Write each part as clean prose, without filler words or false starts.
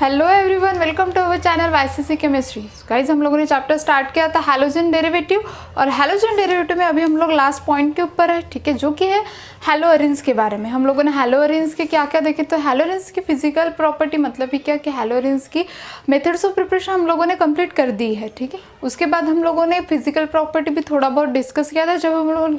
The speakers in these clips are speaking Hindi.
Hello everyone, welcome to our channel YCC chemistry. Guys हम लोगों ने चैप्टर स्टार्ट किया था हैलोजन डेरिवेटिव, और हैलोजन डेरिवेटिव में अभी हम लोग लास्ट पॉइंट के ऊपर है, ठीक है, जो कि है हैलोअरेंस के बारे में। हम लोगों ने हैलोअरेंस के क्या क्या देखे, तो हैलोअरेंस की फिजिकल प्रॉपर्टी मतलब ही क्या कि हैलोअरेंस की मेथड्स ऑफ प्रिपरेशन हम लोगों ने कंप्लीट कर दी है, ठीक है। उसके बाद हम लोगों ने फिजिकल प्रॉपर्टी भी थोड़ा बहुत डिस्कस किया था जब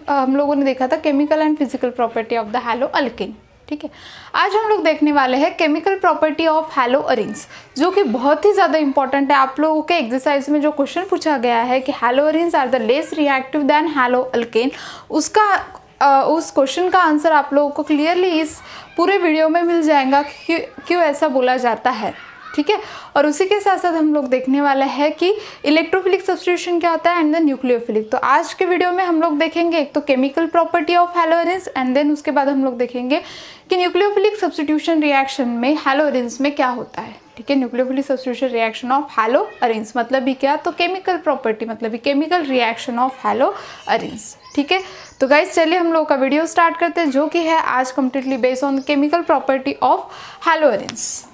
हम लोगों ने देखा था chemical and physical property of the hello alkane, ठीक है। आज हम लोग देखने वाले हैं केमिकल प्रॉपर्टी ऑफ हैलोअरेंस, जो कि बहुत ही ज़्यादा इंपॉर्टेंट है। आप लोगों के एग्जरसाइज में जो क्वेश्चन पूछा गया है कि haloarenes are the less reactive than haloalkane, उस क्वेश्चन का आंसर आप लोगों को क्लियरली इस पूरे वीडियो में मिल जाएगा कि क्यों ऐसा बोला जाता है, ठीक है। और उसी के साथ साथ हम लोग देखने वाले हैं कि इलेक्ट्रोफिलिक सब्स्टिट्यूशन क्या होता है एंड द न्यूक्लियोफिलिक। तो आज के वीडियो में हम लोग देखेंगे एक तो chemical property of haloarenes, and then उसके बाद हम लोग देखेंगे कि न्यूक्लियोफिलिक सब्स्टिट्यूशन रिएक्शन में हैलोअरेंस में क्या होता है, ठीक है। न्यूक्लियोफिलिक सब्स्टिट्यूशन रिएक्शन ऑफ हैलोअरेंस मतलब भी क्या, तो केमिकल प्रॉपर्टी मतलब भी केमिकल रिएक्शन ऑफ हैलोअरेंस, ठीक है। तो गाइज चलिए हम लोग का वीडियो स्टार्ट करते हैं, जो कि है आज completely based on chemical property of haloarenes.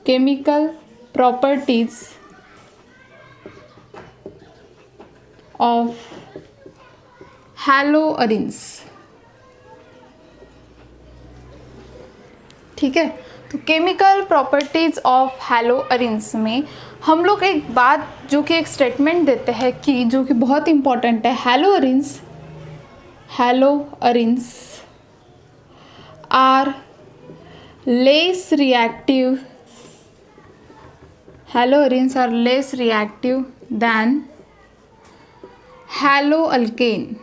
Chemical properties of haloarenes, ठीक है। तो केमिकल प्रॉपर्टीज ऑफ हैलोअरेंस में हम लोग एक बात जो कि एक स्टेटमेंट देते हैं कि जो कि बहुत इंपॉर्टेंट है, haloarenes are less reactive, haloarenes are less reactive than haloalkane.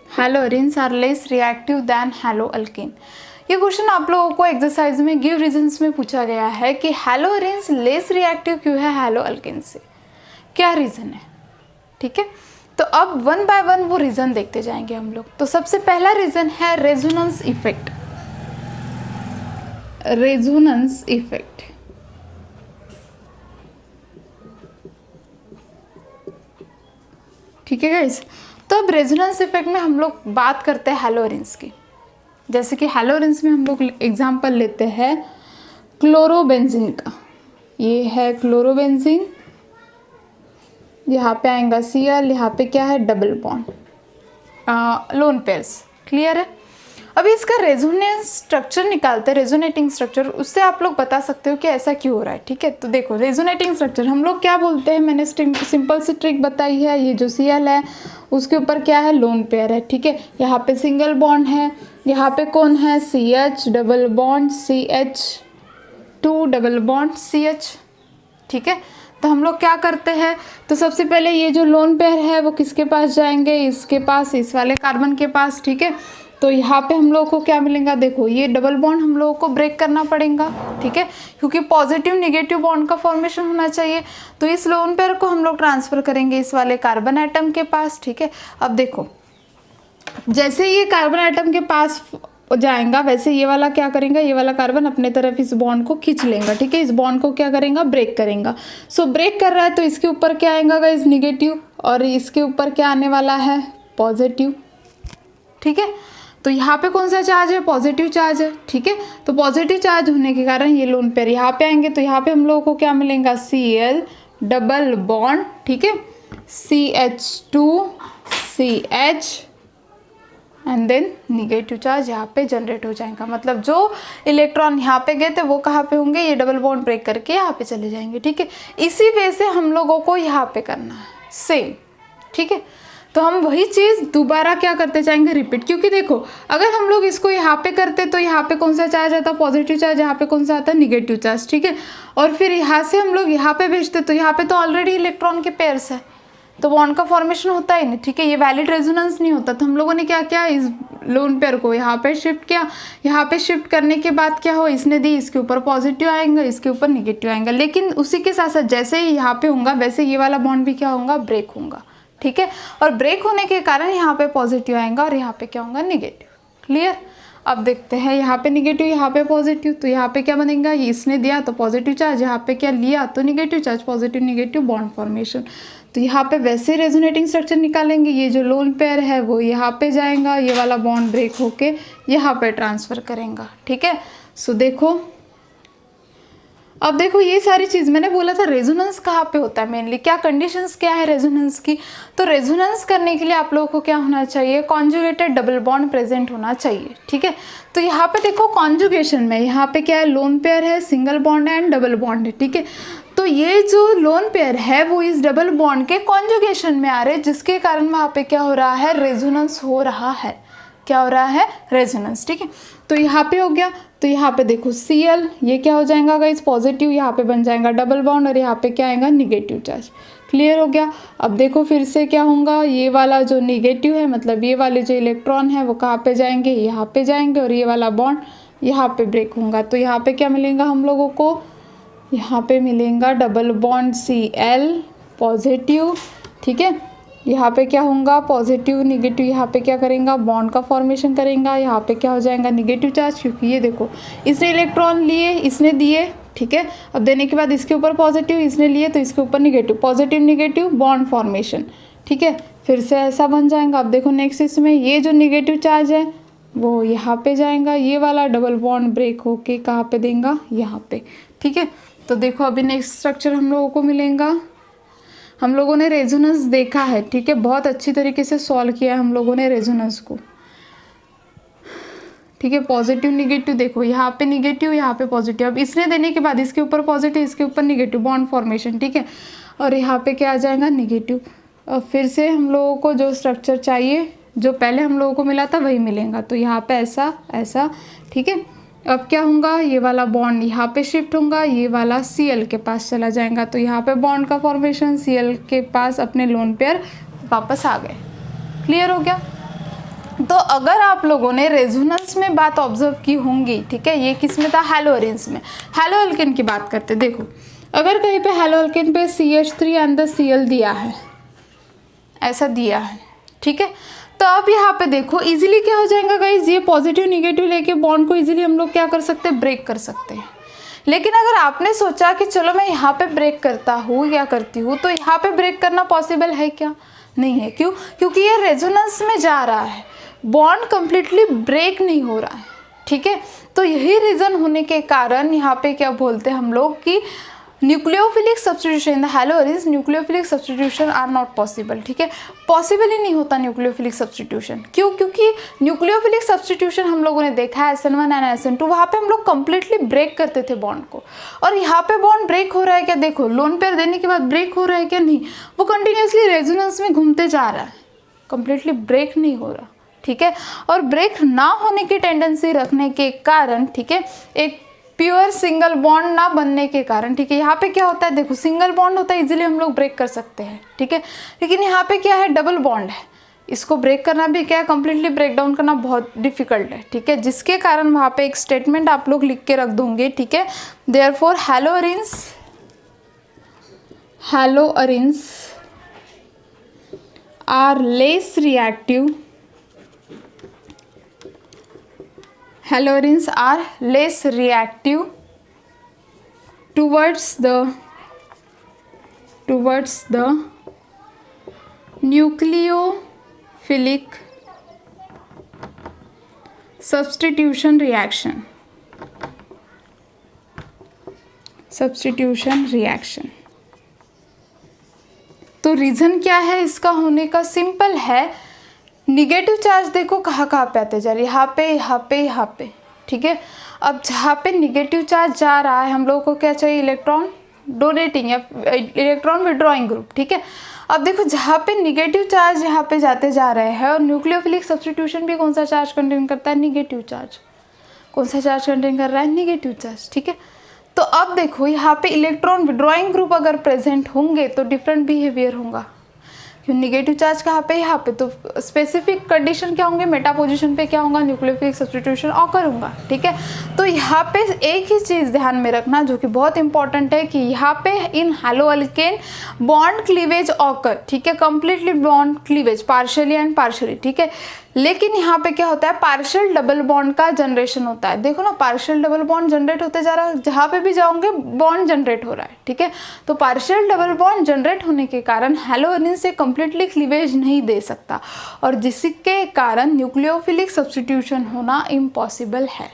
Haloarenes are less reactive than haloalkane. ये क्वेश्चन आप लोगों को एक्सरसाइज में गिव रीजंस में पूछा गया है कि हैलोअरेंस लेस रिएक्टिव क्यों है हैलोअल्केन से, क्या रीज़न है, ठीक है। तो अब वन बाय वन वो रीज़न देखते जाएंगे हम लोग। तो सबसे पहला रीज़न है रेजोनेंस इफेक्ट। रेजोनेंस इफेक्ट, ठीक है गाइस। तो अब रेजोनेंस इफेक्ट में हम लोग बात करते हैं हैलोअरेंस की। जैसे कि हैलोअरेंस में हम लोग एग्जांपल लेते हैं क्लोरोबेंजीन का। ये है क्लोरोबेंजीन, यहाँ पे आएगा Cl, यहाँ पे क्या है double bond lone pairs, clear है। अभी इसका रेजोनेंस स्ट्रक्चर निकालते हैं, रेजोनेटिंग स्ट्रक्चर, उससे आप लोग बता सकते हो कि ऐसा क्यों हो रहा है, ठीक है। तो देखो रेजोनेटिंग स्ट्रक्चर हम लोग क्या बोलते हैं, मैंने सिंपल सी ट्रिक बताई है। ये जो Cl है उसके ऊपर क्या है लोन पेयर है, ठीक है। यहाँ पे सिंगल बॉन्ड है, यहाँ पे कौन है CH double bond CH2 double bond CH, ठीक है। तो हम लोग क्या करते हैं, तो सबसे पहले ये जो लोन पेयर है वो किसके पास जाएंगे, इसके पास, इस वाले कार्बन के पास, ठीक है। तो यहाँ पे हम लोगों को क्या मिलेगा, देखो ये डबल बॉन्ड हम लोगों को ब्रेक करना पड़ेगा, ठीक है, क्योंकि पॉजिटिव नेगेटिव बॉन्ड का फॉर्मेशन होना चाहिए। तो इस लोन पेयर को हम लोग ट्रांसफ़र करेंगे इस वाले कार्बन एटम के पास, ठीक है। अब देखो जैसे ये कार्बन एटम के पास जाएगा वैसे ये वाला क्या करेगा, ये वाला कार्बन अपने तरफ इस बॉन्ड को खींच लेगा, ठीक है। इस बॉन्ड को क्या करेगा, ब्रेक करेगा। सो ब्रेक कर रहा है तो इसके ऊपर क्या आएगा गाइस, नेगेटिव, और इसके ऊपर क्या आने वाला है, पॉजिटिव, ठीक है। तो यहाँ पे कौन सा चार्ज है, पॉजिटिव चार्ज है, ठीक है। तो पॉजिटिव चार्ज होने के कारण ये लोन पेयर यहाँ पे आएंगे, तो यहाँ पे हम लोगों को क्या मिलेगा, Cl डबल बॉन्ड, ठीक है, CH2 CH, and then negative charge यहाँ पे जनरेट हो जाएगा। मतलब जो इलेक्ट्रॉन यहाँ पे गए थे वो कहाँ पे होंगे, ये डबल बॉन्ड ब्रेक करके यहाँ पे चले जाएंगे, ठीक है। इसी वे से हम लोगों को यहाँ पे करना है सेम, ठीक है। तो हम वही चीज़ दोबारा क्या करते जाएंगे, रिपीट, क्योंकि देखो अगर हम लोग इसको यहाँ पे करते तो यहाँ पे कौन सा चार्ज आता है, पॉजिटिव चार्ज, यहाँ पे कौन सा आता है, निगेटिव चार्ज, ठीक है। और फिर यहाँ से हम लोग यहाँ पे भेजते तो यहाँ पे तो ऑलरेडी इलेक्ट्रॉन के पेयर्स है, तो बॉन्ड का फॉर्मेशन होता ही नहीं, ठीक है। ये वैलिड रेजोनेंस नहीं होता। तो हम लोगों ने क्या किया, इस लोन पेयर को यहाँ पे शिफ्ट किया। यहाँ पे शिफ्ट करने के बाद क्या हो, इसने दी, इसके ऊपर पॉजिटिव आएगा, इसके ऊपर निगेटिव आएगा। लेकिन उसी के साथ साथ जैसे ही यहाँ पे होगा वैसे ये वाला बॉन्ड भी क्या होगा, ब्रेक होगा, ठीक है। और ब्रेक होने के कारण यहाँ पे पॉजिटिव आएगा और यहाँ पे क्या होगा, निगेटिव, क्लियर। अब देखते हैं यहाँ पे निगेटिव, यहाँ पे पॉजिटिव, तो यहाँ पे क्या बनेगा, ये इसने दिया तो पॉजिटिव चार्ज, यहाँ पे क्या लिया तो negative charge, positive negative bond formation. तो यहाँ पे वैसे रेजोनेटिंग स्ट्रक्चर निकालेंगे, ये जो लोन पेयर है वो यहाँ पे जाएगा, ये वाला बॉन्ड ब्रेक होके यहाँ पे ट्रांसफ़र करेगा, ठीक है। सो देखो, अब देखो ये सारी चीज़ मैंने बोला था रेजोनेंस कहाँ पे होता है मेनली, क्या कंडीशंस क्या है रेजोनेंस की। तो रेजोनेंस करने के लिए आप लोगों को क्या होना चाहिए, कॉन्जुगेटेड डबल बॉन्ड प्रेजेंट होना चाहिए, ठीक है। तो यहाँ पे देखो कॉन्जुगेशन में यहाँ पे क्या है, लोन पेयर है, सिंगल बॉन्ड है एंड डबल बॉन्ड है, ठीक है। तो ये जो लोन पेयर है वो इस डबल बॉन्ड के कॉन्जुगेशन में आ रहे हैं, जिसके कारण वहाँ पे क्या हो रहा है, रेजोनेंस हो रहा है, क्या हो रहा है, रेजोनेंस, ठीक है। तो यहाँ पे हो गया, तो यहाँ पे देखो Cl ये क्या हो जाएगा गाइस, पॉजिटिव, यहाँ पे बन जाएगा डबल बॉन्ड और यहाँ पे क्या आएगा, निगेटिव चार्ज। क्लियर हो गया। अब देखो फिर से क्या होगा, ये वाला जो निगेटिव है मतलब ये वाले जो इलेक्ट्रॉन है वो कहाँ पे जाएंगे, यहाँ पे जाएंगे और ये वाला बॉन्ड यहाँ पे ब्रेक होगा। तो यहाँ पे क्या मिलेगा हम लोगों को, यहाँ पे मिलेगा डबल बॉन्ड Cl पॉजिटिव, ठीक है। यहाँ पे क्या होगा, पॉजिटिव निगेटिव यहाँ पे क्या करेगा, बॉन्ड का फॉर्मेशन करेगा, यहाँ पे क्या हो जाएगा, निगेटिव चार्ज, क्योंकि ये देखो इसने इलेक्ट्रॉन लिए, इसने दिए, ठीक है। अब देने के बाद इसके ऊपर पॉजिटिव, इसने लिए तो इसके ऊपर negative, positive negative bond formation, ठीक है। फिर से ऐसा बन जाएगा। अब देखो नेक्स्ट इसमें ये जो निगेटिव चार्ज है वो यहाँ पे जाएगा, ये वाला डबल बॉन्ड ब्रेक होके कहाँ पे देगा, यहाँ पे, ठीक है। तो देखो अभी नेक्स्ट स्ट्रक्चर हम लोगों को मिलेगा, हम लोगों ने रेजोनेंस देखा है, ठीक है, बहुत अच्छी तरीके से सॉल्व किया है हम लोगों ने रेजोनेंस को, ठीक है। पॉजिटिव निगेटिव देखो यहाँ पे निगेटिव, यहाँ पे पॉजिटिव, अब इसने देने के बाद इसके ऊपर पॉजिटिव, इसके ऊपर निगेटिव बॉन्ड फॉर्मेशन, ठीक है। और यहाँ पे क्या आ जाएगा, निगेटिव। और फिर से हम लोगों को जो स्ट्रक्चर चाहिए, जो पहले हम लोगों को मिला था वही मिलेगा। तो यहाँ पे ऐसा ऐसा, ठीक है। अब क्या होगा, ये वाला बॉन्ड यहाँ पे शिफ्ट होगा, ये वाला Cl के पास चला जाएगा, तो यहाँ पे बॉन्ड का फॉर्मेशन, Cl के पास अपने लोन पेयर वापस आ गए। क्लियर हो गया। तो अगर आप लोगों ने रेजोनेंस में बात ऑब्जर्व की होंगी, ठीक है, ये किस में था, हैलोअरेंस में। हैलोअल्केन की बात करते, देखो अगर कहीं पे हैलोअल्केन पे CH3 एंड द Cl दिया है, ऐसा दिया है, ठीक है। तो अब यहाँ पे देखो इजीली क्या हो जाएगा गाइज, ये पॉजिटिव निगेटिव लेके बॉन्ड को इजीली हम लोग क्या कर सकते हैं, ब्रेक कर सकते हैं। लेकिन अगर आपने सोचा कि चलो मैं यहाँ पे ब्रेक करता हूँ या करती हूँ, तो यहाँ पे ब्रेक करना पॉसिबल है क्या, नहीं है। क्यों, क्योंकि ये रेजोनेंस में जा रहा है, बॉन्ड कंप्लीटली ब्रेक नहीं हो रहा है, ठीक है। तो यही रीज़न होने के कारण यहाँ पे क्या बोलते हैं हम लोग कि nucleophilic substitution in the haloarenes, nucleophilic substitution are not possible, ठीक है। पॉसिबल ही नहीं होता न्यूक्लियोफिलिक सब्स्टिट्यूशन। क्यों, क्योंकि न्यूक्लियोफिलिक सब्स्टिट्यूशन हम लोगों ने देखा है SN1 एंड SN2, वहाँ पे हम लोग कंप्लीटली ब्रेक करते थे बॉन्ड को। और यहाँ पे बॉन्ड ब्रेक हो रहा है क्या, देखो लोन पेयर देने के बाद ब्रेक हो रहा है क्या, नहीं, वो कंटिन्यूसली रेजोनेंस में घूमते जा रहा है, कंप्लीटली ब्रेक नहीं हो रहा, ठीक है। और ब्रेक ना होने की टेंडेंसी रखने के कारण, ठीक है, एक प्योर सिंगल बॉन्ड ना बनने के कारण, ठीक है, यहाँ पे क्या होता है, देखो सिंगल बॉन्ड होता है इजीली हम लोग ब्रेक कर सकते हैं, ठीक है। लेकिन यहाँ पे क्या है, डबल बॉन्ड है, इसको ब्रेक करना भी क्या है, कंप्लीटली ब्रेक डाउन करना बहुत डिफिकल्ट है, ठीक है। जिसके कारण वहाँ पे एक स्टेटमेंट आप लोग लिख के रख दोगे, ठीक है, therefore haloarenes are less reactive, haloarenes are less reactive towards the nucleophilic substitution reaction. तो रीज़न क्या है इसका होने का, सिंपल है, निगेटिव चार्ज देखो कहाँ पे आते जा रहे, यहाँ पे, ठीक है। अब जहाँ पे निगेटिव चार्ज जा रहा है हम लोगों को क्या चाहिए, इलेक्ट्रॉन डोनेटिंग या इलेक्ट्रॉन विड्रॉइंग ग्रुप, ठीक है। अब देखो जहाँ पे निगेटिव चार्ज यहाँ पे जाते जा रहे हैं, और न्यूक्लियोफिलिक सब्स्टिट्यूशन भी कौन सा चार्ज कंटेन करता है, निगेटिव चार्ज। कौन सा चार्ज कंटेन कर रहा है, निगेटिव चार्ज, ठीक है। तो अब देखो यहाँ पे इलेक्ट्रॉन विड्रॉइंग ग्रुप अगर प्रेजेंट होंगे तो डिफरेंट बिहेवियर होगा। निगेटिव चार्ज कहाँ पे, यहाँ पे, तो स्पेसिफिक कंडीशन क्या होंगे, मेटा पोजीशन पे क्या होगा, न्यूक्लियोफिलिक सब्स्टिट्यूशन ऑकर होगा, ठीक है। तो यहाँ पे एक ही चीज़ ध्यान में रखना जो कि बहुत इंपॉर्टेंट है कि यहाँ पे इन हैलोअल्केन बॉन्ड क्लीवेज ऑकर, ठीक है, completely bond cleavage partially and partially, ठीक है। लेकिन यहाँ पे क्या होता है, पार्शियल डबल बॉन्ड का जनरेशन होता है। देखो ना, पार्शियल डबल बॉन्ड जनरेट होते जा रहा है, जहाँ पे भी जाओगे बॉन्ड जनरेट हो रहा है, ठीक है। तो पार्शियल डबल बॉन्ड जनरेट होने के कारण हैलोअरीन से कंप्लीटली क्लीवेज नहीं दे सकता, और जिसके कारण न्यूक्लियोफिलिक सब्स्टिट्यूशन होना इम्पॉसिबल है।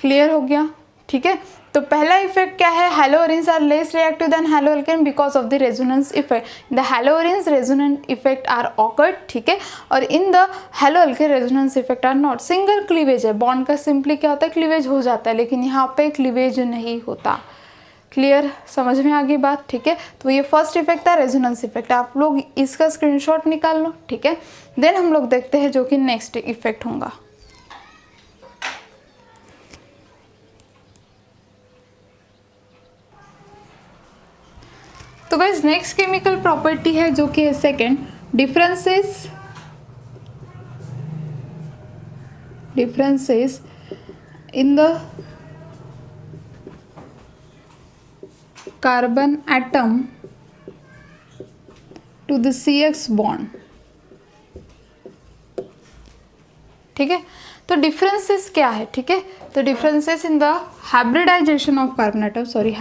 क्लियर हो गया, ठीक है। तो पहला इफेक्ट क्या है, haloarenes are less reactive than haloalkane because of the resonance effect. The haloarenes resonant effect are occurred, ठीक है, और in the haloalkane resonance effect are not. Single cleavage है, बॉन्ड का सिंपली क्या होता है, क्लीवेज हो जाता है, लेकिन यहाँ पे क्लीवेज नहीं होता। क्लियर, समझ में आ गई बात, ठीक है। तो ये फर्स्ट इफेक्ट था रेजोनेंस इफेक्ट, आप लोग इसका स्क्रीनशॉट निकाल लो, ठीक है। देन हम लोग देखते हैं जो कि नेक्स्ट इफेक्ट होगा। तो गाइस नेक्स्ट केमिकल प्रॉपर्टी है जो कि है second, differences in the carbon atom to the CX bond, ठीक है। तो डिफरेंसेस क्या है, ठीक है। तो differences in the hybridization of carbon atom, sorry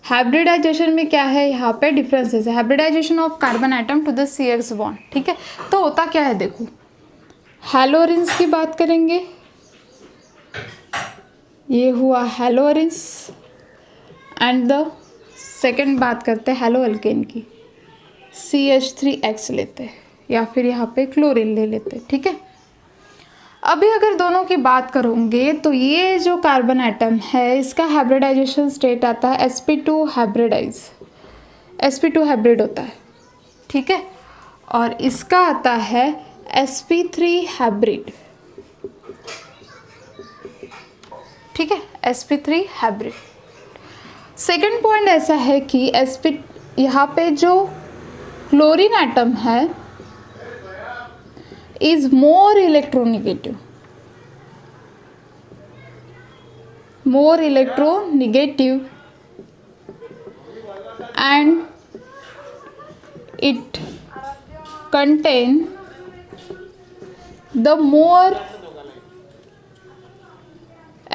hybridization में क्या है, यहाँ पे डिफरेंसेस है, hybridization of carbon atom to the CX bond, ठीक है। तो होता क्या है, देखो हैलोअरीन्स की बात करेंगे, ये हुआ हैलोअरीन्स, एंड द सेकेंड बात करते हैं हैलोअल्केन की, CH3X लेते हैं, या फिर यहाँ पे क्लोरीन ले लेते हैं, ठीक है। अभी अगर दोनों की बात करोगे तो ये जो कार्बन एटम है इसका हाइब्रिडाइजेशन स्टेट आता है sp2 हाइब्रिडाइज, sp2 हाइब्रिड होता है, ठीक है, और इसका आता है sp3 हाइब्रिड, ठीक है, sp3 हाइब्रिड। सेकंड पॉइंट ऐसा है कि यहाँ पे जो क्लोरीन एटम है is more electronegative and it contain the more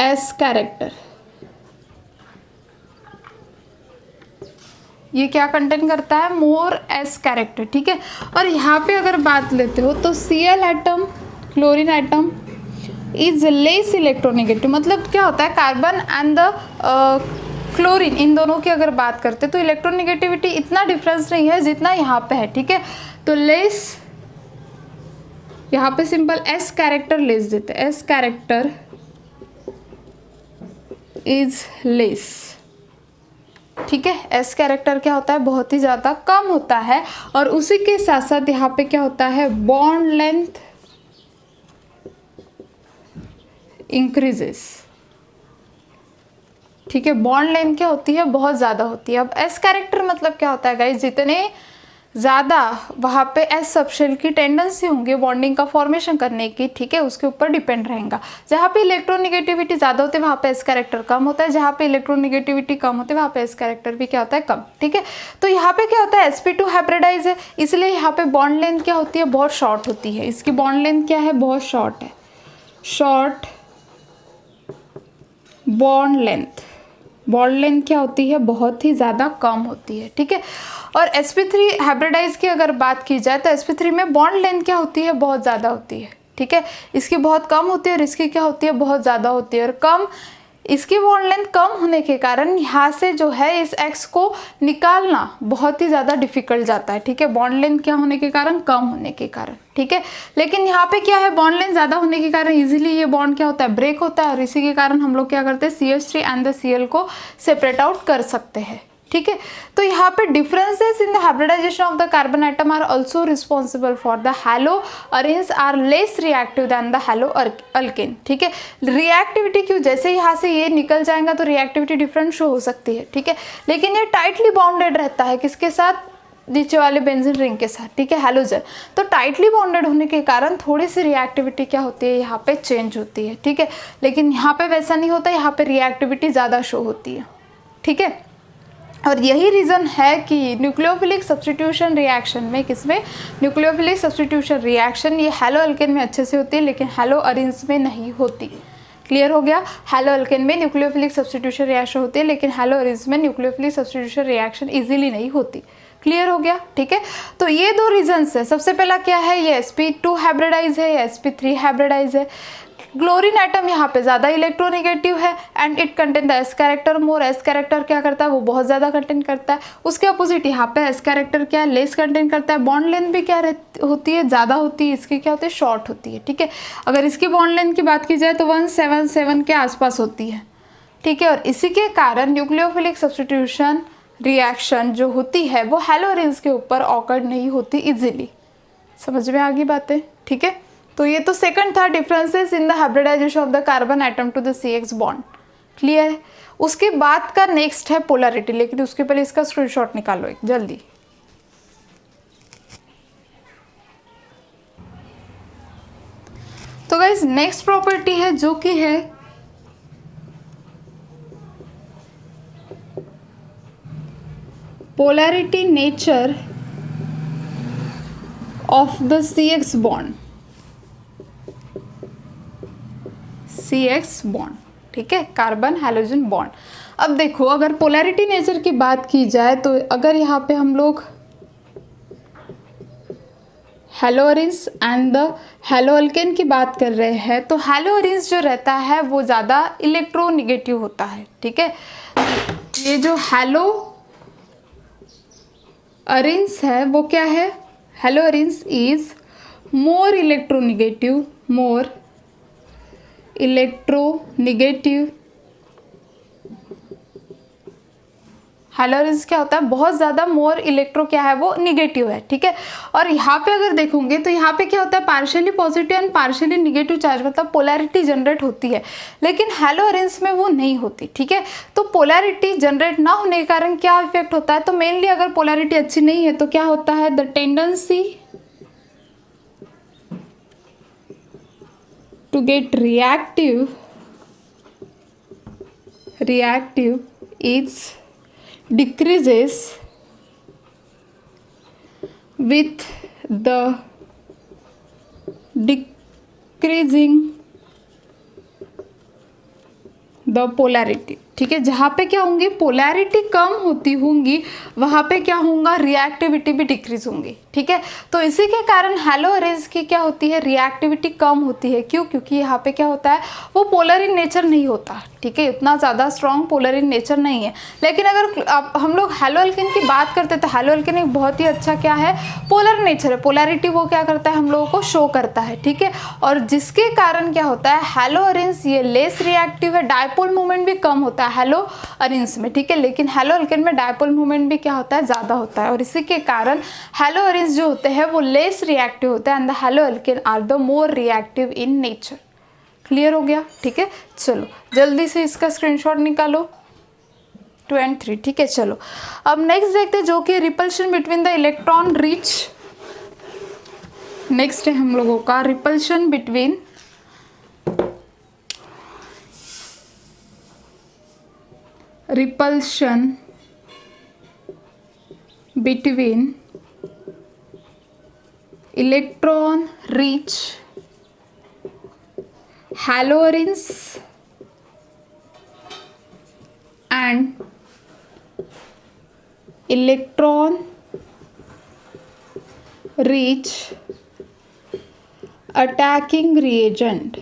S character। ये क्या कंटेन करता है, मोर एस कैरेक्टर, ठीक है। और यहाँ पे अगर बात लेते हो तो Cl atom, chlorine atom is less electronegative, मतलब क्या होता है, कार्बन एंड द क्लोरीन, इन दोनों की अगर बात करते तो इलेक्ट्रोनेगेटिविटी इतना डिफरेंस नहीं है जितना यहाँ पे है, ठीक है। तो लेस, यहाँ पे सिंपल एस कैरेक्टर लेस देते हैं, एस कैरेक्टर इज लेस, ठीक है। एस कैरेक्टर क्या होता है, बहुत ही ज़्यादा कम होता है, और उसी के साथ साथ यहाँ पे क्या होता है, बॉन्ड लेंथ इंक्रीजेस, ठीक है। बॉन्ड लेंथ क्या होती है, बहुत ज़्यादा होती है। अब एस कैरेक्टर मतलब क्या होता है गाइस, जितने ज़्यादा वहाँ पे एस सबशेल की टेंडेंसी होंगी बॉन्डिंग का फॉर्मेशन करने की, ठीक है, उसके ऊपर डिपेंड रहेगा। जहाँ पे इलेक्ट्रोनेगेटिविटी ज़्यादा होती है वहाँ पे एस कैरेक्टर कम होता है, जहाँ पे इलेक्ट्रोनेगेटिविटी कम होती है वहाँ पे एस कैरेक्टर भी क्या होता है, कम, ठीक है। तो यहाँ पे क्या होता है, sp2 हाइब्रिडाइज है, इसलिए यहाँ पे बॉन्ड लेंथ क्या होती है, बहुत शॉर्ट होती है। इसकी बॉन्ड लेंथ क्या है, बहुत शॉर्ट है, short bond length, bond length क्या होती है, बहुत ही ज़्यादा कम होती है, ठीक है। और sp3 हाइब्रिडाइज की अगर बात की जाए तो sp3 में बॉन्ड लेंथ क्या होती है, बहुत ज़्यादा होती है, ठीक है। इसकी बहुत कम होती है और इसकी क्या होती है, बहुत ज़्यादा होती है। और कम, इसकी बॉन्ड लेंथ कम होने के कारण यहाँ से जो है इस X को निकालना बहुत ही ज़्यादा डिफिकल्ट जाता है, ठीक है। बॉन्ड लेंथ क्या होने के कारण, कम होने के कारण, ठीक है। लेकिन यहाँ पे क्या है, बॉन्ड लेंथ ज़्यादा होने के कारण इजीली ये बॉन्ड क्या होता है, ब्रेक होता है, और इसी के कारण हम लोग क्या करते हैं, CH3 एंड द Cl को सेपरेट आउट कर सकते हैं, ठीक है। तो यहाँ पे differences in the hybridization of the carbon atom are also responsible for the haloarenes are less reactive than the haloalkane, ठीक है। रिएक्टिविटी क्यों, जैसे यहाँ से ये निकल जाएगा तो रिएक्टिविटी डिफरेंट शो हो सकती है, ठीक है। लेकिन ये टाइटली बाउंडेड रहता है किसके साथ, नीचे वाले बेंजीन रिंग के साथ, ठीक है, हैलोजन। तो टाइटली बाउंडेड होने के कारण थोड़ी सी रिएक्टिविटी क्या होती है, यहाँ पे चेंज होती है, ठीक है। लेकिन यहाँ पे वैसा नहीं होता, यहाँ पे रिएक्टिविटी ज़्यादा शो होती है, ठीक है। और यही रीज़न है कि न्यूक्लियोफिलिक सब्स्टिट्यूशन रिएक्शन में, किसमें, न्यूक्लियोफिलिक सब्स्टिट्यूशन रिएक्शन ये हैलो अल्केन में अच्छे से होती है लेकिन हैलो अरीन्स में नहीं होती। क्लियर हो गया? हैलो अल्केन में न्यूक्लियोफिलिक सब्स्टिट्यूशन रिएक्शन होती है लेकिन हैलो अरीन्स में न्यूक्लियोफिलिक सब्स्टिट्यूशन रिएक्शन इजीली नहीं होती। क्लियर हो गया? ठीक है, तो ये दो रीजंस है। सबसे पहला क्या है, ये sp2 हाइब्रिडाइज है, ये sp3 हाइब्रिडाइज है। क्लोरीन एटम यहाँ पे ज़्यादा इलेक्ट्रोनेगेटिव है and it contain the S character more. S character क्या करता है, वो बहुत ज़्यादा कंटेन करता है। उसके अपोजिट यहाँ पे एस कैरेक्टर क्या है, लेस कंटेन करता है। बॉन्ड लेंथ भी क्या होती है, ज़्यादा होती है। इसकी क्या होती है, शॉर्ट होती है। ठीक है, अगर इसकी बॉन्ड लेंथ की बात की जाए तो 177 के आसपास होती है। ठीक है, और इसी के कारण न्यूक्लियोफिलिक सब्स्टिट्यूशन रिएक्शन जो होती है वो हैलो अरीन्स के ऊपर ऑकर्ड नहीं होती इजीली। समझ में आ गई बातें? ठीक है, तो ये तो सेकंड था, differences in the hybridization of the carbon atom to the CX bond. Clear है? उसके बाद का नेक्स्ट है पोलैरिटी, लेकिन उसके पहले इसका स्क्रीनशॉट निकालो एक जल्दी। तो गाइस नेक्स्ट प्रॉपर्टी है जो कि है polarity nature of the CX bond, CX bond. ठीक है, कार्बन हैलोजन बॉन्ड। अब देखो, अगर पोलैरिटी नेचर की बात की जाए तो अगर यहाँ पे हम लोग hello arenes and the hello alkane की बात कर रहे हैं तो हैलो अरीन्स जो रहता है वो ज़्यादा इलेक्ट्रोनेगेटिव होता है। ठीक है, ये जो हैलो अरीन्स है वो क्या है, hello arenes is more electronegative, more electronegative. Hello arenes क्या होता है, बहुत ज़्यादा मोर इलेक्ट्रो क्या है, वो निगेटिव है। ठीक है, और यहाँ पे अगर देखोगे तो यहाँ पे क्या होता है, partially positive and partially negative charge, मतलब पोलैरिटी जनरेट होती है, लेकिन हैलो अरीन्स में वो नहीं होती। ठीक है, तो पोलैरिटी जनरेट ना होने के कारण क्या इफेक्ट होता है, तो मेनली अगर पोलैरिटी अच्छी नहीं है तो क्या होता है, the tendency to get reactive is decreases with the decreasing the polarity. ठीक है, जहाँ पे क्या होंगी, पोलैरिटी कम होती होंगी, वहाँ पे क्या होगा, रिएक्टिविटी भी डिक्रीज होंगी। ठीक है, तो इसी के कारण हैलो अरीन्स की क्या होती है, रिएक्टिविटी कम होती है। क्यों? क्योंकि यहाँ पे क्या होता है, वो पोलर इन नेचर नहीं होता। ठीक है, इतना ज़्यादा स्ट्रॉन्ग पोलर इन नेचर नहीं है। लेकिन अगर हम लोग हैलो अल्केन की बात करते हैं तो हैलो अल्केन एक बहुत ही अच्छा क्या है, पोलर नेचर है। पोलैरिटी वो क्या करता है, हम लोगों को शो करता है। ठीक है, और जिसके कारण क्या होता है, हैलो अरीन्स ये लेस रिएक्टिव है, डायपोल मूवमेंट भी कम होता है हैलो अरीन्स में। ठीक है, लेकिन हैलो अल्केन में डायपोल मूवमेंट भी क्या होता है, ज़्यादा होता है, और इसी के कारण हैलो अरीन्स जो होते हैं वो लेस रिएक्टिव होते हैं and the haloalkane are the more reactive in nature. Clear हो गया? ठीक है, चलो जल्दी से इसका स्क्रीनशॉट निकालो 2 and 3। ठीक है, चलो अब नेक्स्ट देखते हैं जो कि repulsion between the electron rich. Next है हम लोगों का repulsion between electron rich haloarenes and electron rich attacking reagent।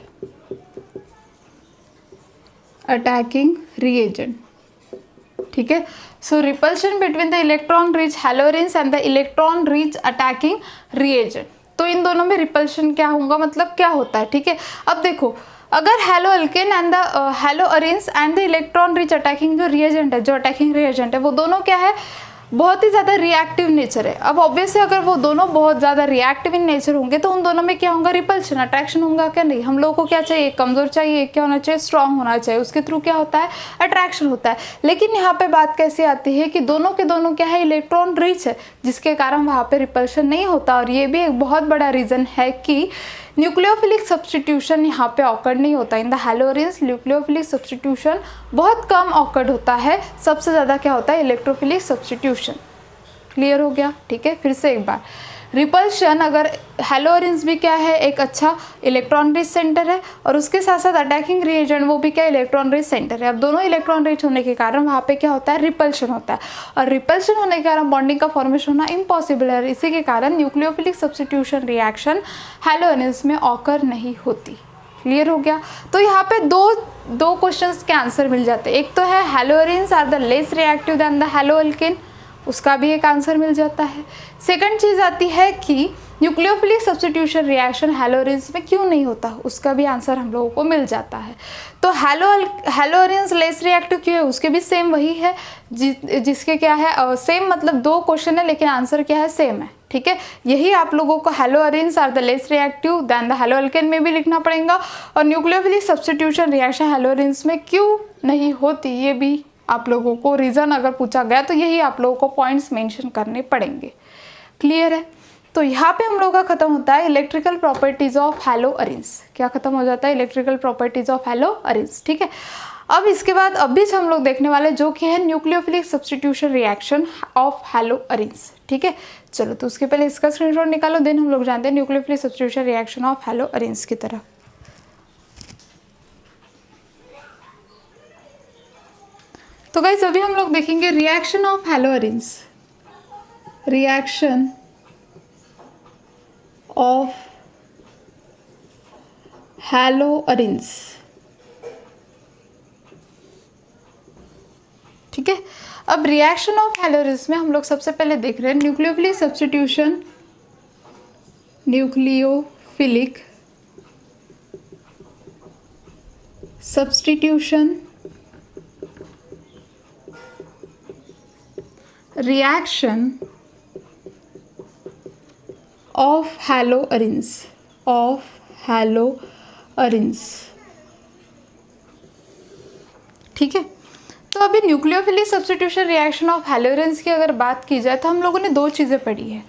ठीक है, so repulsion between the electron rich haloarenes and the electron rich attacking reagent. तो इन दोनों में रिपल्शन क्या होगा, मतलब क्या होता है। ठीक है, अब देखो, अगर hello alkane and the hello arenes and the electron rich attacking जो रिएजेंट है, जो अटैकिंग रिएजेंट है, वो दोनों क्या है, बहुत ही ज़्यादा रिएक्टिव नेचर है। अब ऑब्वियसली अगर वो दोनों बहुत ज़्यादा रिएक्टिव इन नेचर होंगे तो उन दोनों में क्या होगा, रिपल्शन, अट्रैक्शन होगा क्या, नहीं। हम लोगों को क्या चाहिए, कमज़ोर चाहिए, क्या होना चाहिए, स्ट्रांग होना चाहिए, उसके थ्रू क्या होता है, अट्रैक्शन होता है। लेकिन यहाँ पे बात कैसे आती है कि दोनों के दोनों क्या है, इलेक्ट्रॉन रिच है, जिसके कारण वहाँ पे रिपल्शन नहीं होता। और ये भी एक बहुत बड़ा रीज़न है कि न्यूक्लियोफिलिक सब्स्टिट्यूशन यहाँ पे ऑकर्ड नहीं होता इन द हैलोअरिन्स। न्यूक्लियोफिलिक सब्स्टिट्यूशन बहुत कम ऑकर्ड होता है, सबसे ज़्यादा क्या होता है इलेक्ट्रोफिलिक सब्स्टिट्यूशन। क्लियर हो गया? ठीक है, फिर से एक बार रिपल्शन, अगर हैलोअरिन्स भी क्या है एक अच्छा इलेक्ट्रॉन रिच सेंटर है और उसके साथ साथ अटैकिंग रिएजेंट वो भी क्या इलेक्ट्रॉन रिच सेंटर है। अब दोनों इलेक्ट्रॉन रिच होने के कारण वहाँ पे क्या होता है रिपल्शन होता है, और रिपल्शन होने के कारण बॉन्डिंग का फॉर्मेशन होना इम्पॉसिबल है। इसी के कारण न्यूक्लियोफिलिक सब्स्टिट्यूशन रिएक्शन हैलोअरिन्स में ऑकर नहीं होती। क्लियर हो गया? तो यहाँ पे दो क्वेश्चंस के आंसर मिल जाते हैं। एक तो है haloarenes are the less reactive than the haloalkane, उसका भी एक आंसर मिल जाता है। सेकंड चीज़ आती है कि न्यूक्लियोफिलिक सब्स्टिट्यूशन रिएक्शन हैलोअरिन्स में क्यों नहीं होता, उसका भी आंसर हम लोगों को मिल जाता है। तो हैलोअरिन्स लेस रिएक्टिव क्यों है, उसके भी सेम वही है जिसके क्या है सेम, मतलब दो क्वेश्चन है लेकिन आंसर क्या है सेम है। ठीक है, यही आप लोगों को haloarenes are the less reactive than the haloalkane में भी लिखना पड़ेगा, और न्यूक्लियोफिलिक सब्स्टिट्यूशन रिएक्शन हैलोअरिन्स में क्यों नहीं होती ये भी आप लोगों को रीज़न अगर पूछा गया तो यही आप लोगों को पॉइंट्स मेंशन करने पड़ेंगे। क्लियर है? तो यहाँ पे हम लोगों का खत्म होता है इलेक्ट्रिकल प्रॉपर्टीज ऑफ हैलोअरिन्स। क्या खत्म हो जाता है? Electrical properties of haloarenes. ठीक है, अब इसके बाद अब भी हम लोग देखने वाले जो कि है nucleophilic substitution reaction of haloarenes. ठीक है, चलो तो उसके पहले इसका स्क्रीनशॉट निकालो, देन हम लोग जानते हैं न्यूक्लियोफिलिक सब्स्टिट्यूशन रिएक्शन ऑफ हैलोअरिन्स की तरफ। तो गाइस अभी हम लोग देखेंगे reaction of हैलोअरिन्स, reaction of haloarenes. ठीक है, अब रिएक्शन ऑफ हैलोअरिन्स में हम लोग सबसे पहले देख रहे हैं nucleophilic substitution, nucleophilic substitution reaction of हैलोअरिन्स, of हैलोअरिन्स। ठीक है, तो अभी न्यूक्लियोफिलिक सब्स्टिट्यूशन रिएक्शन ऑफ हैलोअरिन्स की अगर बात की जाए तो हम लोगों ने दो चीज़ें पढ़ी है।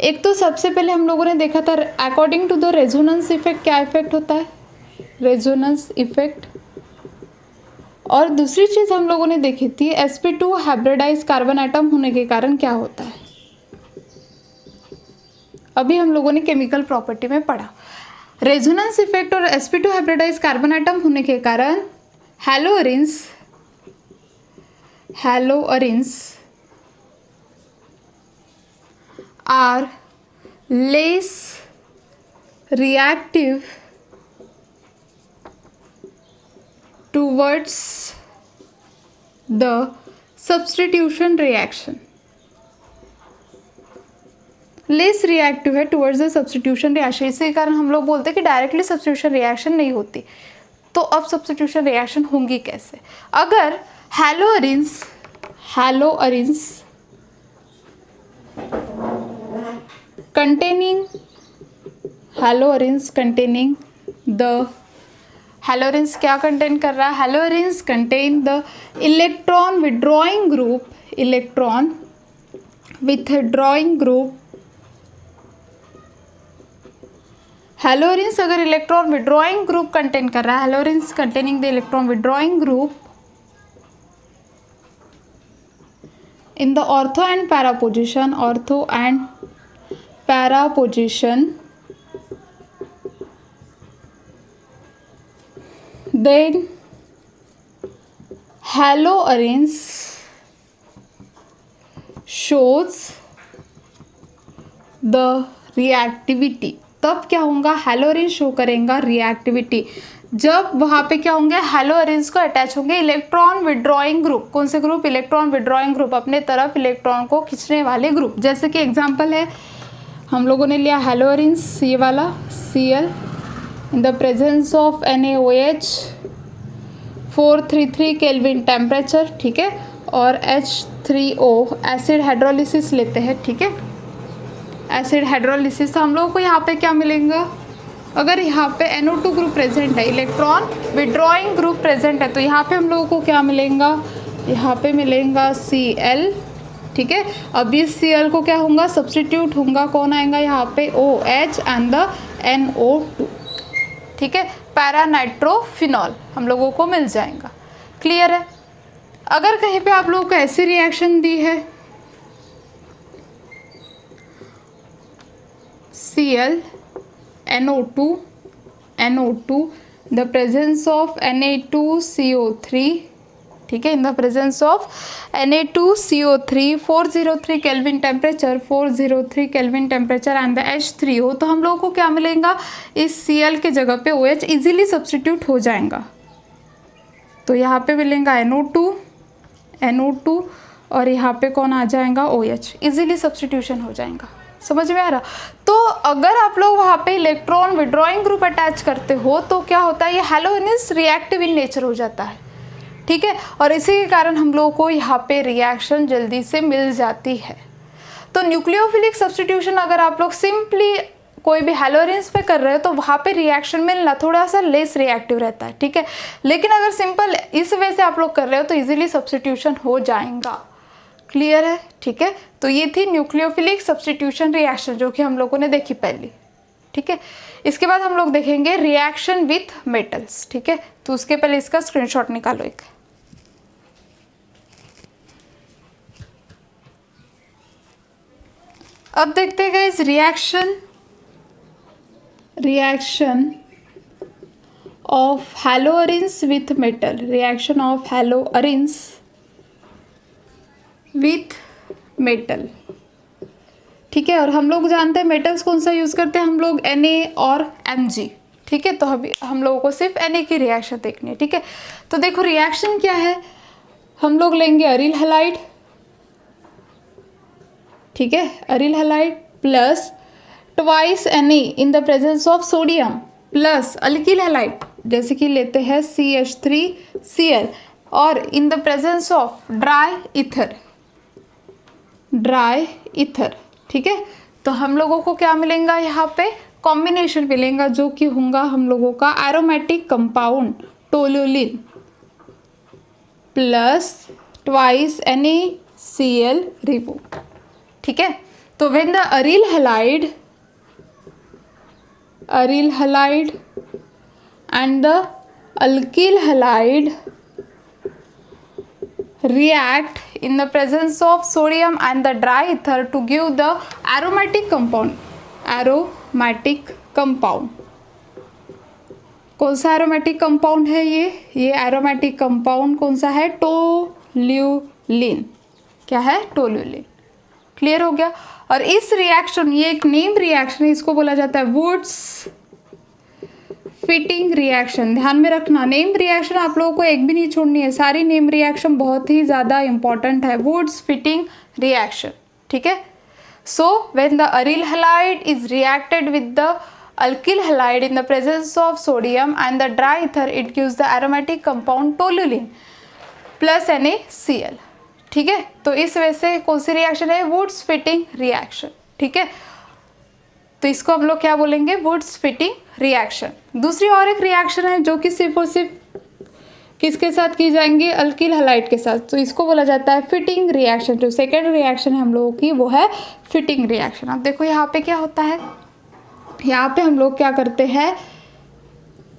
एक तो सबसे पहले हम लोगों ने देखा था according to the resonance effect, क्या इफेक्ट होता है रेजोनेंस इफेक्ट, और दूसरी चीज़ हम लोगों ने देखी थी sp2 हाइब्रिडाइज कार्बन एटम होने के कारण क्या होता है। अभी हम लोगों ने केमिकल प्रॉपर्टी में पढ़ा रेजोनेंस इफेक्ट और sp2 हाइब्रिडाइज कार्बन एटम होने के कारण haloarenes are less reactive towards the substitution reaction, less reactive है टुवर्ड्स द सब्स्टिट्यूशन रिएक्शन। इसी कारण हम लोग बोलते हैं कि डायरेक्टली सब्स्टिट्यूशन रिएक्शन नहीं होती। तो अब सब्स्टिट्यूशन रिएक्शन होंगी कैसे? अगर हैलोअरिन्स containing द हैलोअरिन्स क्या कंटेन कर रहा है? Haloarenes contain the electron withdrawing group, haloarenes अगर इलेक्ट्रॉन विड्रॉइंग ग्रुप कंटेन कर रहा है, haloarenes containing the electron withdrawing group in the ortho and para position, then haloarenes shows the reactivity। तब क्या होगा? हैलोअरिन्स शो करेगा रिएक्टिविटी जब वहाँ पे क्या होंगे हैलोअरिन्स को अटैच होंगे इलेक्ट्रॉन विड्रॉइंग ग्रुप। कौन से ग्रुप? इलेक्ट्रॉन विड्रॉइंग ग्रुप, अपने तरफ इलेक्ट्रॉन को खींचने वाले ग्रुप। जैसे कि एग्जांपल है हम लोगों ने लिया हैलोअरिन्स ये वाला Cl in the presence of NaOH 433 kelvin temperature. ठीक है, और H3O एसिड हाइड्रोलिसिस लेते हैं। ठीक है, एसिड हाइड्रोलिसिस हम लोगों को यहाँ पे क्या मिलेगा? अगर यहाँ पे NO2 ग्रुप प्रेजेंट है, इलेक्ट्रॉन विड्रॉइंग ग्रुप प्रेजेंट है, तो यहाँ पे हम लोगों को क्या मिलेगा? यहाँ पे मिलेगा Cl। ठीक है, अब इस Cl को क्या होगा? सब्सटीट्यूट होगा, कौन आएगा यहाँ पे? OH एंड द NO2, ठीक है, पैरा नाइट्रोफिनॉल हम लोगों को मिल जाएगा। क्लियर है। अगर कहीं पे आप लोगों को ऐसी रिएक्शन दी है Cl NO2 the presence of Na2CO3, ठीक है, इन the presence of Na2CO3 403 kelvin temperature, 403 kelvin temperature and the H3O, तो हम लोगों को क्या मिलेगा, इस Cl के जगह पे OH इजीली सब्सटीट्यूट हो जाएगा। तो यहाँ पे मिलेगा NO2 और यहाँ पे कौन आ जाएगा, OH, इजीली सब्सटीट्यूशन हो जाएगा। समझ में आ रहा। तो अगर आप लोग वहाँ पे इलेक्ट्रॉन विड्रॉइंग ग्रुप अटैच करते हो तो क्या होता है, ये हैलोजनस रिएक्टिव इन नेचर हो जाता है, ठीक है, और इसी के कारण हम लोगों को यहाँ पे रिएक्शन जल्दी से मिल जाती है। तो न्यूक्लियोफिलिक सब्सटीट्यूशन अगर आप लोग सिंपली कोई भी हैलोजेंस पे कर रहे हो तो वहाँ पे रिएक्शन मिलना थोड़ा सा लेस रिएक्टिव रहता है, ठीक है, लेकिन अगर सिंपल इस वे से आप लोग कर रहे हो तो इजीली सब्सटीट्यूशन हो जाएगा। क्लियर है, ठीक है। तो ये थी न्यूक्लियोफिलिक सब्सटीट्यूशन रिएक्शन जो कि हम लोगों ने देखी पहली, ठीक है। इसके बाद हम लोग देखेंगे रिएक्शन विथ मेटल्स, ठीक है। तो उसके पहले इसका स्क्रीनशॉट निकालो एक। अब देखते हैं इस reaction of haloarenes with metal, reaction of haloarenes with metal, ठीक है। और हम लोग जानते हैं मेटल्स कौन सा यूज़ करते हैं हम लोग, Na और Mg, ठीक है। तो अभी हम लोगों को सिर्फ Na की रिएक्शन देखनी है, ठीक है। तो देखो रिएक्शन क्या है, हम लोग लेंगे अरिल हैलाइड, ठीक है, aryl halide plus twice Na in the presence of sodium plus alkyl halide, जैसे कि लेते हैं CH3Cl और in the presence of dry ether, ठीक है। तो हम लोगों को क्या मिलेगा, यहाँ पे कॉम्बिनेशन मिलेगा जो कि होगा हम लोगों का aromatic compound toluene plus twice NaCl remove, ठीक है। तो when the aryl halide and the alkyl halide react in the presence of sodium and the dry ether to give the aromatic compound। कौन सा एरोमेटिक कंपाउंड है ये एरोमेटिक कंपाउंड कौन सा है, टोल्यूलिन। क्या है, टोल्यूलिन। क्लियर हो गया। और इस रिएक्शन, ये एक नेम रिएक्शन है, इसको बोला जाता है वुड्स फिटिंग रिएक्शन। ध्यान में रखना, नेम रिएक्शन आप लोगों को एक भी नहीं छोड़नी है, सारी नेम रिएक्शन बहुत ही ज़्यादा इंपॉर्टेंट है। वुड्स फिटिंग रिएक्शन, ठीक है। So when the aryl halide is reacted with the alkyl halide in the presence of sodium and the dry ether, it gives the aromatic compound toluene plus NaCl, ठीक है। तो इस वजह से कौन सी रिएक्शन है, वुड्स फिटिंग रिएक्शन, ठीक है। तो इसको हम लोग क्या बोलेंगे, वुड्स फिटिंग रिएक्शन। दूसरी और एक रिएक्शन है जो कि सिर्फ और सिर्फ किसके साथ की जाएंगी, अल्किल हैलाइड के साथ, तो इसको बोला जाता है फिटिंग रिएक्शन। जो सेकेंड रिएक्शन है हम लोगों की वो है फिटिंग रिएक्शन। अब देखो यहाँ पे क्या होता है, यहाँ पे हम लोग क्या करते हैं,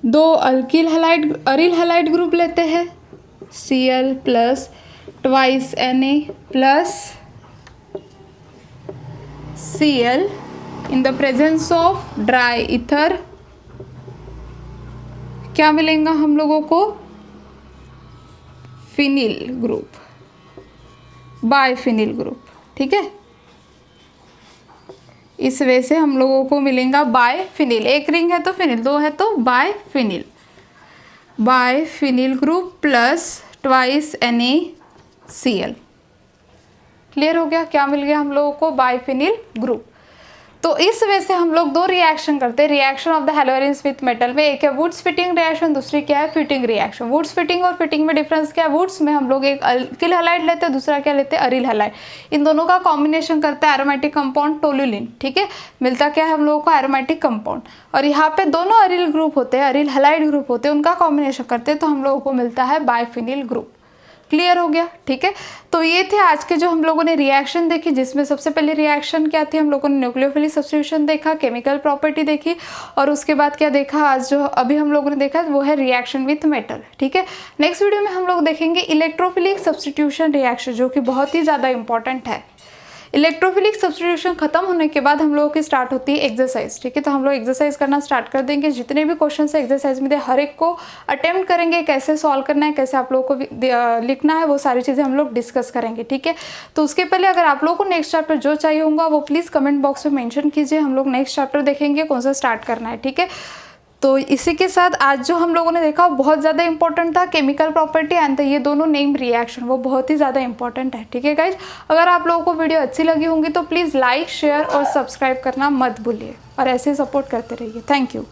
दो अरिल हैलाइड ग्रुप लेते हैं, Cl plus twice Na plus Cl in the presence of dry ether, क्या मिलेगा हम लोगों को, फिनिल ग्रुप, बायफिनिल ग्रुप, ठीक है। इस वजह से हम लोगों को मिलेगा बायफिनिल, एक रिंग है तो फिनिल, दो है तो biphenyl group plus twice NaCl। Clear हो गया, क्या मिल गया हम लोगों को, बायफिनिल ग्रुप। तो इस वजह से हम लोग दो रिएक्शन करते हैं reaction of the haloarenes with metal में, एक है वुड्स फिटिंग रिएक्शन, दूसरी क्या है, फिटिंग रिएक्शन। वुड्स फिटिंग और फिटिंग में डिफरेंस क्या है, वुड्स में हम लोग एक अल्किल हैलाइड लेते हैं, दूसरा क्या लेते हैं, अरिल हैलाइड। इन दोनों का कॉम्बिनेशन करता है एरोमेटिक कंपाउंड टोल्यूलिन, ठीक है। मिलता क्या है हम लोगों को, एरोमेटिक कंपाउंड। और यहाँ पे दोनों अरिल ग्रुप होते हैं, अरिल हैलाइड ग्रुप होते हैं, उनका कॉम्बिनेशन करते हैं तो हम लोगों को मिलता है बायफिनिल ग्रुप। क्लियर हो गया, ठीक है। तो ये थे आज के जो हम लोगों ने रिएक्शन देखी, जिसमें सबसे पहले रिएक्शन क्या थी, हम लोगों ने न्यूक्लियोफिलिक सब्स्टिट्यूशन देखा, केमिकल प्रॉपर्टी देखी, और उसके बाद क्या देखा, आज जो अभी हम लोगों ने देखा वो है रिएक्शन विथ मेटल, ठीक है। नेक्स्ट वीडियो में हम लोग देखेंगे इलेक्ट्रोफिलिक सब्स्टिट्यूशन रिएक्शन, जो कि बहुत ही ज़्यादा इंपॉर्टेंट है। इलेक्ट्रोफिलिक सब्स्टिट्यूशन खत्म होने के बाद हम लोगों की स्टार्ट होती है एक्सरसाइज, ठीक है। तो हम लोग एक्सरसाइज करना स्टार्ट कर देंगे। जितने भी क्वेश्चन है एक्सरसाइज में हर एक को अटेम्प्ट करेंगे, कैसे सॉल्व करना है, कैसे आप लोगों को लिखना है, वो सारी चीज़ें हम लोग डिस्कस करेंगे, ठीक है। तो उसके पहले अगर आप लोगों को नेक्स्ट चैप्टर जो चाहिए होगा वो प्लीज़ कमेंट बॉक्स में मेंशन कीजिए। हम लोग नेक्स्ट चैप्टर देखेंगे कौन सा स्टार्ट करना है, ठीक है। तो इसी के साथ आज जो हम लोगों ने देखा वो बहुत ज़्यादा इंपॉर्टेंट था, केमिकल प्रॉपर्टी एंड ये दोनों नेम रिएक्शन, वो बहुत ही ज़्यादा इंपॉर्टेंट है, ठीक है गाइज। अगर आप लोगों को वीडियो अच्छी लगी होंगी तो प्लीज़ लाइक, शेयर और सब्सक्राइब करना मत भूलिए, और ऐसे ही सपोर्ट करते रहिए। Thank you.